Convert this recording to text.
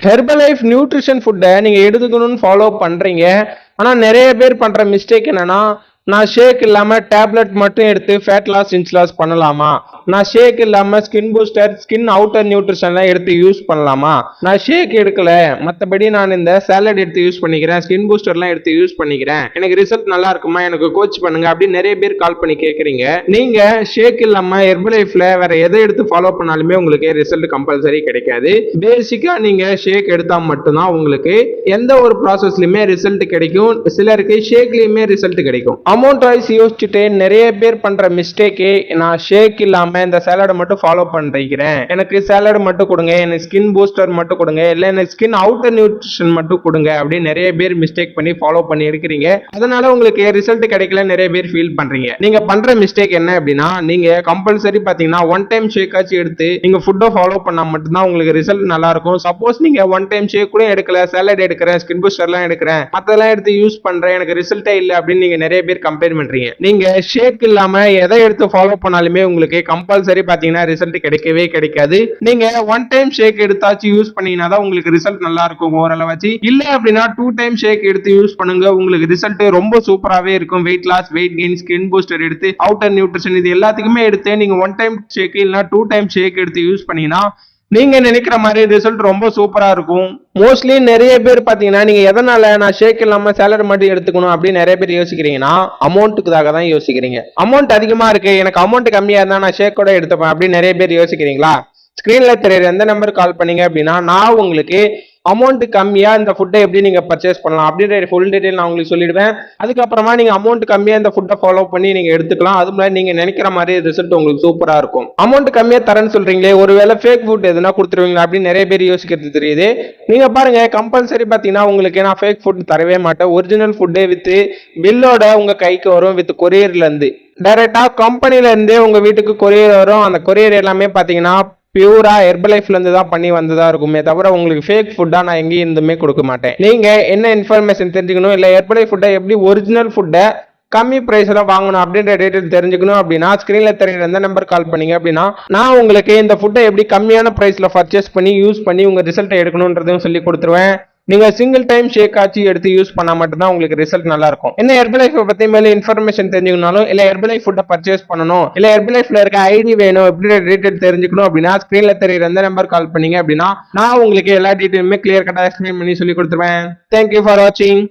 Herbalife nutrition ஃபுட்டை நீங்கள் எடுத்துக்கணும்னு ஃபாலோ பண்ணுறீங்க. ஆனால் நிறைய பேர் பண்ணுற மிஸ்டேக் என்னன்னா, நான் ஷேக் இல்லாமல் டேப்லெட் மட்டும் எடுத்து ஃபேட் லாஸ் இன்ச் லாஸ் பண்ணலாமா, நான் ஷேக் இல்லாமல் ஸ்கின் பூஸ்டர் ஸ்கின் அவுட்டர் நியூட்ரிஷன்லாம் எடுத்து யூஸ் பண்ணலாமா, நான் ஷேக் எடுக்கல மற்றபடி நான் இந்த சாலட் எடுத்து யூஸ் பண்ணிக்கிறேன், ஸ்கின் பூஸ்டர்லாம் எடுத்து யூஸ் பண்ணிக்கிறேன், எனக்கு ரிசல்ட் நல்லா இருக்குமா, எனக்கு கோச் பண்ணுங்க அப்படின்னு நிறைய பேர் கால் பண்ணி கேட்குறீங்க. நீங்கள் ஷேக் இல்லாமல் ஹெர்பலைஃப்ல வேற எதை எடுத்து ஃபாலோ பண்ணாலுமே உங்களுக்கு ரிசல்ட் கம்பல்சரி கிடைக்காது. பேசிக்காக நீங்கள் ஷேக் எடுத்தால் மட்டும்தான் உங்களுக்கு எந்த ஒரு ப்ராசஸ்லையுமே ரிசல்ட் கிடைக்கும். சிலருக்கு ஷேக்லையுமே ரிசல்ட் கிடைக்கும். அமௌண்ட் வைஸ் யோசிச்சுட்டு நிறைய பேர் பண்ற மிஸ்டேக்கே, நான் ஷேக் இல்லாம இந்த சாலடை மட்டும் ஃபாலோ பண்ணிக்கிறேன், எனக்கு சாலட் மட்டும் கொடுங்க, எனக்கு ஸ்கின் பூஸ்டர் மட்டும் கொடுங்க, இல்ல எனக்கு ஸ்கின் அவுட்டர் நியூட்ரிஷன் மட்டும் கொடுங்க அப்படின்னு நிறைய பேர் மிஸ்டேக் பண்ணி ஃபாலோ பண்ணி எடுக்கிறீங்க. அதனால உங்களுக்கு ரிசல்ட் கிடைக்கல நிறைய பேர் ஃபீல் பண்றீங்க. நீங்க பண்ற மிஸ்டேக் என்ன அப்படின்னா, நீங்க கம்பல்சரி பாத்தீங்கன்னா ஒன் டைம் ஷேக் ஆச்சு எடுத்து நீங்க ஃபுட்டை ஃபாலோ பண்ணா மட்டும்தான் உங்களுக்கு ரிசல்ட் நல்லா இருக்கும். சப்போஸ் நீங்க ஒன் டைம் ஷேக் கூட எடுக்கல, சாலட் எடுக்கிறேன், ஸ்கின் பூஸ்டர்லாம் எடுக்கிறேன், மத்தெல்லாம் எடுத்து யூஸ் பண்றேன், எனக்கு ரிசல்ட்டே இல்லை அப்படின்னு நீங்க நிறைய பேர் கம்பேர் பண்றீங்க. நீங்க ஷேக் இல்லாம எதை எடுத்து ஃபாலோ பண்ணாலுமே உங்களுக்கு கம்பல்சரி பாத்தீங்கன்னா ரிசல்ட் கிடைக்கவே கிடைக்காது. நீங்க ஒன் டைம் ஷேக் எடுத்தாச்சு யூஸ் பண்ணீங்கன்னா தான் உங்களுக்கு ரிசல்ட் நல்லா இருக்கும் ஓரளவாச்சு. இல்ல அப்படின்னா டூ டைம் ஷேக் எடுத்து யூஸ் பண்ணுங்க, உங்களுக்கு ரிசல்ட் ரொம்ப சூப்பராகவே இருக்கும். Weight loss, weight gain, skin booster எடுத்து அவுட்டர் நியூட்ரிஷன் இது எல்லாத்துக்குமே எடுத்து நீங்க ஒன் டைம் ஷேக் இல்லைன்னா டூ டைம் ஷேக் எடுத்து யூஸ் பண்ணீங்கன்னா நீங்க நினைக்கிற மாதிரி ரிசல்ட் ரொம்ப சூப்பரா இருக்கும். மோஸ்ட்லி நிறைய பேர் பாத்தீங்கன்னா, நீங்க எதனால நான் ஷேக் இல்லாம சாலட் மட்டும் எடுத்துக்கணும் அப்படின்னு நிறைய பேர் யோசிக்கிறீங்கன்னா, அமௌண்ட்டுக்காக தான் யோசிக்கிறீங்க. அமௌண்ட் அதிகமா இருக்கு, எனக்கு அமௌண்ட் கம்மியா இருந்தா நான் ஷேக் கூட எடுத்துப்பேன் அப்படின்னு நிறைய பேர் யோசிக்கிறீங்களா? ஸ்கிரீன்ல தெரியுற எந்த நம்பர் கால் பண்ணீங்க அப்படின்னா, நான் உங்களுக்கு அமௌண்ட் கம்மியா இந்த ஃபுட்டை எப்படி நீங்க பர்ச்சேஸ் பண்ணலாம் அப்படின்ற ஃபுல் டீடைல் நான் உங்களுக்கு சொல்லிடுவேன். அதுக்கப்புறமா நீங்க அமௌண்ட் கம்மியா இந்த ஃபுட்டை ஃபாலோ பண்ணி நீங்க எடுத்துக்கலாம். அது மாதிரி நீங்க நினைக்கிற மாதிரி ரிசல்ட் உங்களுக்கு சூப்பரா இருக்கும். அமௌண்ட் கம்மியா தரேன்னு சொல்றீங்களே, ஒருவேளை ஃபேக் ஃபுட் எதுனா கொடுத்துருவீங்களா அப்படின்னு நிறைய பேர் யோசிக்கிறது தெரியுது. நீங்க பாருங்க, கம்பல்சரி பாத்தீங்கன்னா உங்களுக்கு நான் ஃபேக் ஃபுட் தரவே மாட்டேன். ஒரிஜினல் ஃபுட்டே வித் பில்லோட உங்க கைக்கு வரும், வித் கொரியர்ல இருந்து டைரக்டா கம்பெனில இருந்தே உங்க வீட்டுக்கு கொரியர் வரும். அந்த கொரியர் எல்லாமே பாத்தீங்கன்னா பியூரா ஹெர்பலைஃப்ல இருந்து தான் பண்ணி வந்ததா இருக்குமே தவிர உங்களுக்கு ஃபேக் ஃபுட்டா நான் எங்கேயும் இருந்துமே கொடுக்க மாட்டேன். நீங்க என்ன இன்ஃபர்மேஷன் தெரிஞ்சுக்கணும், இல்ல ஹெர்பலைஃப் ஃபுட்டை எப்படி ஒரிஜினல் ஃபுட்டை கம்மி பிரைஸ்ல வாங்கணும் அப்படின்ற டீடைல் தெரிஞ்சுக்கணும் அப்படின்னா, ஸ்கிரீன்ல தெரியுற எந்த நம்பர் கால் பண்ணீங்க அப்படின்னா, நான் உங்களுக்கு இந்த ஃபுட்டை எப்படி கம்மியான பிரைஸ்ல பர்ச்சேஸ் பண்ணி யூஸ் பண்ணி உங்க ரிசல்ட்டை எடுக்கணும்ன்றதையும் சொல்லி கொடுத்துருவேன். நீங்க சிங்கிள் டைம் ஷேக் ஆச்சு எடுத்து யூஸ் பண்ணா மட்டும்தான் உங்களுக்கு ரிசல்ட் நல்லா இருக்கும். என்ன ஹெர்பலைஃப் பத்தி மேல இன்ஃபர்மேஷன் தெரிஞ்சுக்கணும், இல்ல ஹெர்பலைஃப் ஃபுட்டை பர்ச்சேஸ் பண்ணணும், இல்ல ஹெர்பலைஃப்ல இருக்க ஐடி வேணும், எப்படி டீடைல் தெரிஞ்சுக்கணும் அப்படின்னா, ஸ்கிரீன்ல தெரியுற எந்த நம்பர் கால் பண்ணீங்க அப்படின்னா, நான் உங்களுக்கு எல்லா டீடைலுமே கிளியர் கட்டா எக்ஸ்பிளைன் பண்ணி சொல்லி கொடுத்துருவேன். தேங்க்யூ ஃபார் வாட்சிங்.